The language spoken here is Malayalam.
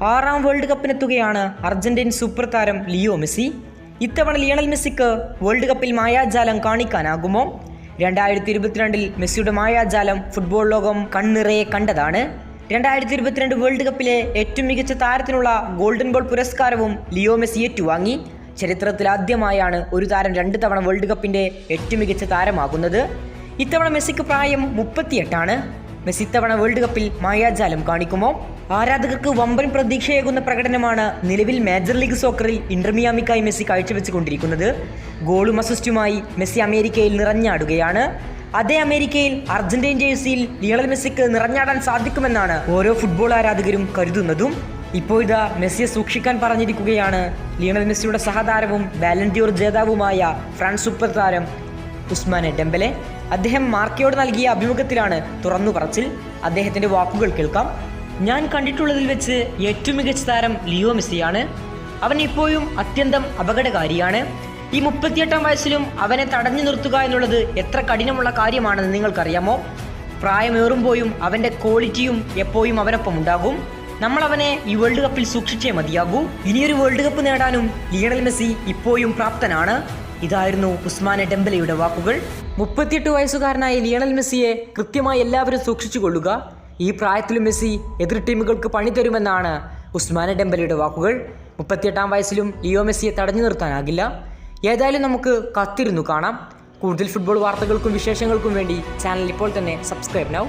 6ാം വേൾഡ് കപ്പിനെത്തുകയാണ് അർജന്റീൻ സൂപ്പർ താരം ലിയോ മെസ്സി. ഇത്തവണ ലിയണൽ മെസ്സിക്ക് വേൾഡ് കപ്പിൽ മായാജാലം കാണിക്കാനാകുമോ? 2022 മെസ്സിയുടെ മായാജാലം ഫുട്ബോൾ ലോകം കണ്ണിറയെ കണ്ടതാണ്. 2022 വേൾഡ് കപ്പിലെ ഏറ്റവും മികച്ച താരത്തിനുള്ള ഗോൾഡൻ ബോൾ പുരസ്കാരവും ലിയോ മെസ്സി ഏറ്റുവാങ്ങി. ചരിത്രത്തിൽ ആദ്യമായാണ് ഒരു താരം 2 തവണ വേൾഡ് കപ്പിന്റെ ഏറ്റവും മികച്ച താരമാകുന്നത്. ഇത്തവണ മെസ്സിക്ക് പ്രായം 38ആണ്. മെസ്സി ഇത്തവണ വേൾഡ് കപ്പിൽ മായാജാലം കാണിക്കുമോ? ആരാധകർക്ക് വമ്പൻ പ്രതീക്ഷയേകുന്ന പ്രകടനമാണ് നിലവിൽ മേജർ ലീഗ് സോക്കറിൽ ഇന്റർ മിയാമിക്കായി മെസ്സി കാഴ്ചവെച്ചുകൊണ്ടിരിക്കുന്നത്. ഗോളും അസിസ്റ്റുമായി മെസ്സി അമേരിക്കയിൽ നിറഞ്ഞാടുകയാണ്. അതേ അമേരിക്കയിൽ അർജന്റീൻ ജേഴ്സിയിൽ ലിയണൽ മെസ്സിക്ക് നിറഞ്ഞാടാൻ സാധിക്കുമെന്നാണ് ഓരോ ഫുട്ബോൾ ആരാധകരും കരുതുന്നതും. ഇപ്പോഴിതാ മെസ്സിയെ സൂക്ഷിക്കാൻ പറഞ്ഞിരിക്കുകയാണ് ലിയണൽ മെസ്സിയുടെ സഹതാരവും ബാലൻഡിയോർ ജേതാവുമായ ഫ്രാൻസ് സൂപ്പർ താരം ഉസ്മാനെ ഡെംബലെ. അദ്ദേഹം മാർക്കയോട് നൽകിയ അഭിമുഖത്തിലാണ് തുറന്നു പറച്ചിൽ. അദ്ദേഹത്തിന്റെ വാക്കുകൾ കേൾക്കാം. ഞാൻ കണ്ടിട്ടുള്ളതിൽ വെച്ച് ഏറ്റവും മികച്ച താരം ലിയോ മെസ്സിയാണ്. അവൻ ഇപ്പോഴും അത്യന്തം അപകടകാരിയാണ്. ഈ 38ാം വയസ്സിലും അവനെ തടഞ്ഞു നിർത്തുക എന്നുള്ളത് എത്ര കഠിനമുള്ള കാര്യമാണെന്ന് നിങ്ങൾക്കറിയാമോ? പ്രായമേറുമ്പോഴും അവൻ്റെ ക്വാളിറ്റിയും എപ്പോഴും അവനൊപ്പം ഉണ്ടാകും. നമ്മൾ അവനെ ഈ വേൾഡ് കപ്പിൽ സൂക്ഷിച്ചേ മതിയാകൂ. ഇനിയൊരു വേൾഡ് കപ്പ് നേടാനും ലിയണൽ മെസ്സി ഇപ്പോഴും പ്രാപ്തനാണ്. ഇതായിരുന്നു ഉസ്മാനെ ഡെംബലയുടെ വാക്കുകൾ. 38 വയസ്സുകാരനായ ലിയണൽ മെസ്സിയെ കൃത്യമായി എല്ലാവരും സൂക്ഷിച്ചു കൊള്ളുക. ഈ പ്രായത്തിലും മെസ്സി എതിർ ടീമുകൾക്ക് പണി തരുമെന്നാണ് ഉസ്മാനെ ഡെംബലയുടെ വാക്കുകൾ. 38ാം വയസ്സിലും ലിയോ മെസ്സിയെ തടഞ്ഞു നിർത്താനാകില്ല. ഏതായാലും നമുക്ക് കാത്തിരുന്നു കാണാം. കൂടുതൽ ഫുട്ബോൾ വാർത്തകൾക്കും വിശേഷങ്ങൾക്കും വേണ്ടി ചാനൽ ഇപ്പോൾ തന്നെ സബ്സ്ക്രൈബ് നൗ.